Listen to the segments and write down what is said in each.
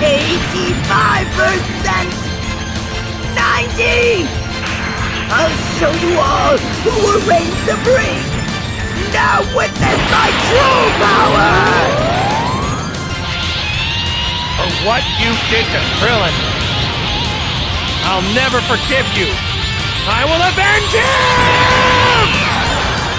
85%! 90! I'll show you all who will reign supreme! Now witness my true power! For what you did to Krillin, I'll never forgive you! I will avenge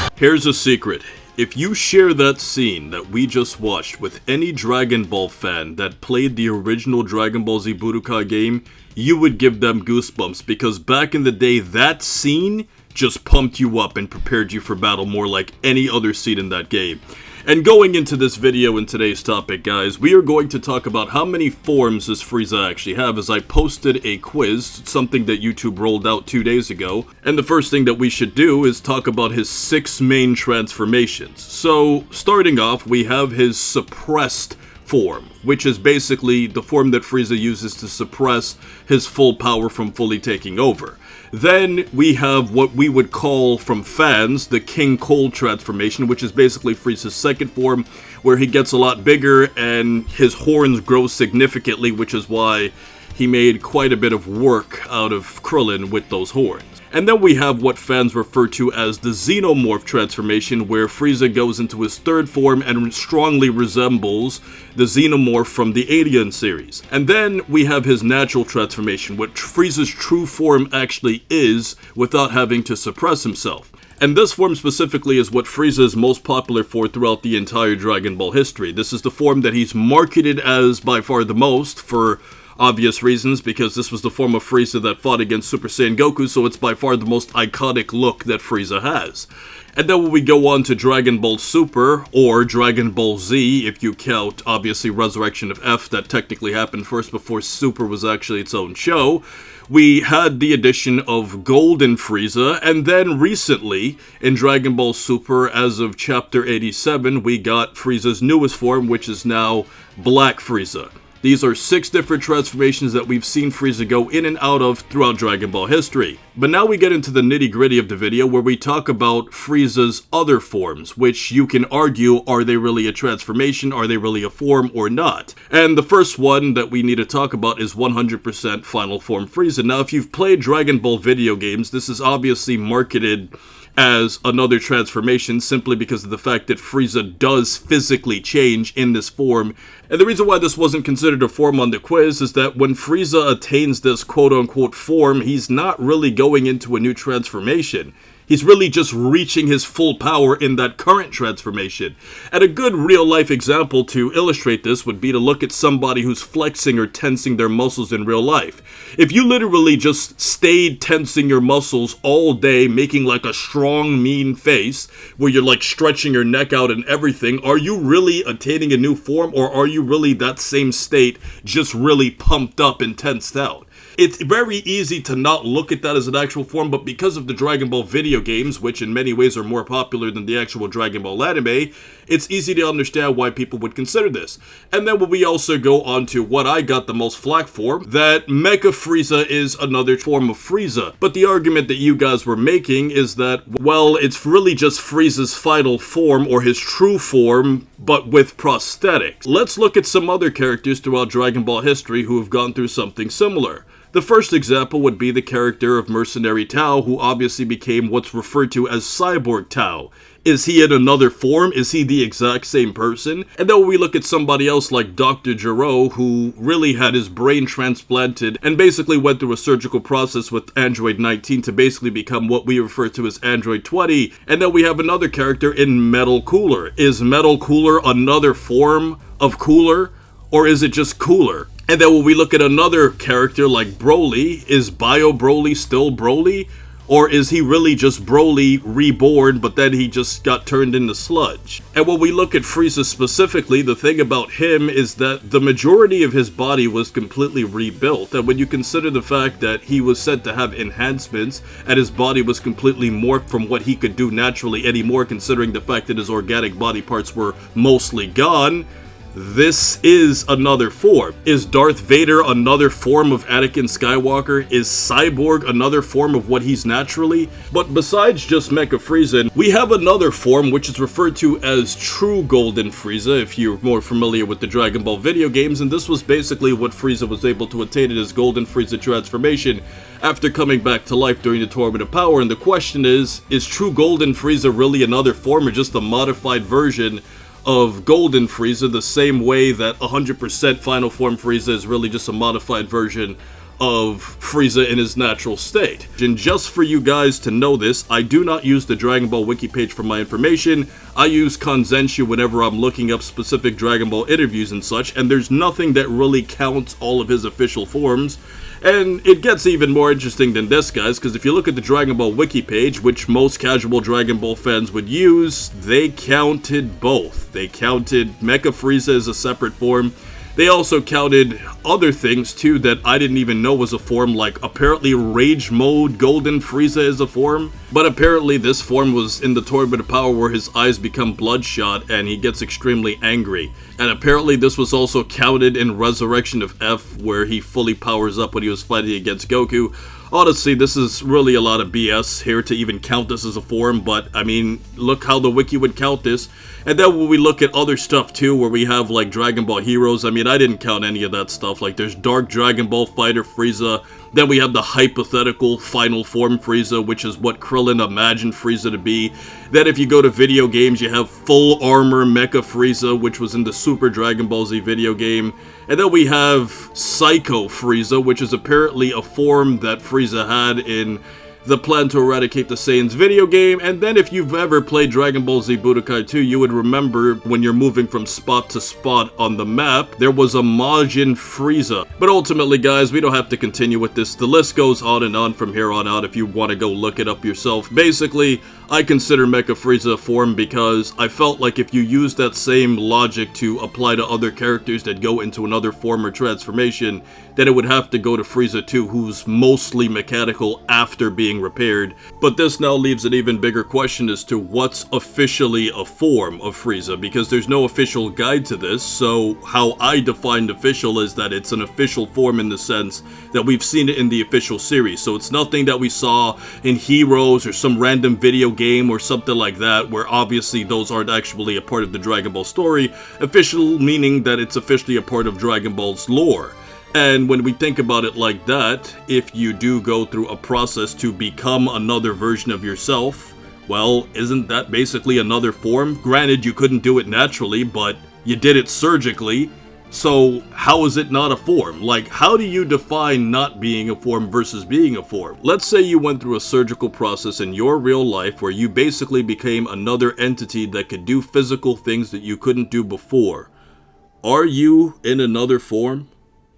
him! Here's a secret. If you share that scene that we just watched with any Dragon Ball fan that played the original Dragon Ball Z Budokai game, you would give them goosebumps, because back in the day, that scene just pumped you up and prepared you for battle more like any other scene in that game. And going into this video and today's topic, guys, we are going to talk about how many forms does Frieza actually have, as I posted a quiz, something that YouTube rolled out 2 days ago. And the first thing that we should do is talk about his 6 main transformations. So, starting off, we have his suppressed form, which is basically the form that Frieza uses to suppress his full power from fully taking over. Then we have what we would call, from fans, the King Cold transformation, which is basically Frieza's second form, where he gets a lot bigger and his horns grow significantly, which is why he made quite a bit of work out of Krillin with those horns. And then we have what fans refer to as the Xenomorph transformation, where Frieza goes into his third form and strongly resembles the Xenomorph from the Alien series. And then we have his natural transformation, what Frieza's true form actually is without having to suppress himself. And this form specifically is what Frieza is most popular for throughout the entire Dragon Ball history. This is the form that he's marketed as by far the most, for obvious reasons, because this was the form of Frieza that fought against Super Saiyan Goku, so it's by far the most iconic look that Frieza has. And then when we go on to Dragon Ball Super, or Dragon Ball Z, if you count, obviously, Resurrection of F, that technically happened first before Super was actually its own show, we had the addition of Golden Frieza, and then recently, in Dragon Ball Super, as of Chapter 87, we got Frieza's newest form, which is now Black Frieza. These are 6 different transformations that we've seen Frieza go in and out of throughout Dragon Ball history. But now we get into the nitty-gritty of the video, where we talk about Frieza's other forms, which you can argue, are they really a transformation, are they really a form, or not? And the first one that we need to talk about is 100% Final Form Frieza. Now, if you've played Dragon Ball video games, this is obviously marketed as another transformation, simply because of the fact that Frieza does physically change in this form. And the reason why this wasn't considered a form on the quiz is that when Frieza attains this quote-unquote form, he's not really going into a new transformation. He's really just reaching his full power in that current transformation. And a good real-life example to illustrate this would be to look at somebody who's flexing or tensing their muscles in real life. If you literally just stayed tensing your muscles all day, making like a strong, mean face, where you're like stretching your neck out and everything, are you really attaining a new form, or are you really that same state, just really pumped up and tensed out? It's very easy to not look at that as an actual form, but because of the Dragon Ball video games, which in many ways are more popular than the actual Dragon Ball anime, it's easy to understand why people would consider this. And then when we also go on to what I got the most flack for, that Mecha Frieza is another form of Frieza. But the argument that you guys were making is that, well, it's really just Frieza's final form, or his true form, but with prosthetics. Let's look at some other characters throughout Dragon Ball history who have gone through something similar. The first example would be the character of Mercenary Tao, who obviously became what's referred to as Cyborg Tao. Is he in another form? Is he the exact same person? And then when we look at somebody else like Dr. Gero, who really had his brain transplanted and basically went through a surgical process with Android 19 to basically become what we refer to as Android 20. And then we have another character in Metal Cooler. Is Metal Cooler another form of Cooler? Or is it just Cooler? And then when we look at another character like Broly, is Bio Broly still Broly? Or is he really just Broly reborn, but then he just got turned into sludge? And when we look at Frieza specifically, the thing about him is that the majority of his body was completely rebuilt. And when you consider the fact that he was said to have enhancements, and his body was completely morphed from what he could do naturally anymore, considering the fact that his organic body parts were mostly gone, This is another form. Is Darth Vader another form of Anakin Skywalker? Is Cyborg another form of what he's naturally? But besides just Mecha Frieza, we have another form which is referred to as True Golden Frieza, if you're more familiar with the Dragon Ball video games, and this was basically what Frieza was able to attain in his Golden Frieza transformation after coming back to life during the Tournament of Power. And the question is True Golden Frieza really another form or just a modified version of Golden Frieza, the same way that 100% Final Form Frieza is really just a modified version of Frieza in his natural state? And just for you guys to know this, I do not use the Dragon Ball wiki page for my information. I use Kanzenshu whenever I'm looking up specific Dragon Ball interviews and such, and there's nothing that really counts all of his official forms. And it gets even more interesting than this, guys, because if you look at the Dragon Ball wiki page, which most casual Dragon Ball fans would use, they counted both. They counted Mecha Frieza as a separate form. They also counted other things too that I didn't even know was a form, like apparently Rage Mode Golden Frieza is a form. But apparently this form was in the Tournament of Power where his eyes become bloodshot and he gets extremely angry. And apparently this was also counted in Resurrection of F, where he fully powers up when he was fighting against Goku. Honestly, this is really a lot of BS here to even count this as a form, but I mean, look how the wiki would count this. And then when we look at other stuff too, where we have like Dragon Ball Heroes, I mean, I didn't count any of that stuff. Like there's Dark Dragon Ball Fighter Frieza, then we have the hypothetical Final Form Frieza, which is what Krillin imagined Frieza to be. Then if you go to video games, you have Full Armor Mecha Frieza, which was in the Super Dragon Ball Z video game. And then we have Psycho Frieza, which is apparently a form that Frieza had in the Plan to Eradicate the Saiyans video game. And then if you've ever played Dragon Ball Z Budokai 2, you would remember when you're moving from spot to spot on the map, there was a Majin Frieza. But ultimately, guys, we don't have to continue with this. The list goes on and on from here on out if you want to go look it up yourself. Basically, I consider Mecha Frieza a form because I felt like if you use that same logic to apply to other characters that go into another form or transformation, then it would have to go to Frieza 2, who's mostly mechanical after being repaired. But this now leaves an even bigger question as to what's officially a form of Frieza, because there's no official guide to this. So how I defined official is that it's an official form in the sense that we've seen it in the official series. So it's nothing that we saw in Heroes or some random video game or something like that, where obviously those aren't actually a part of the Dragon Ball story. Official meaning that it's officially a part of Dragon Ball's lore. And when we think about it like that, if you do go through a process to become another version of yourself, well, isn't that basically another form? Granted, you couldn't do it naturally, but you did it surgically. So how is it not a form? Like, how do you define not being a form versus being a form? Let's say you went through a surgical process in your real life where you basically became another entity that could do physical things that you couldn't do before. Are you in another form?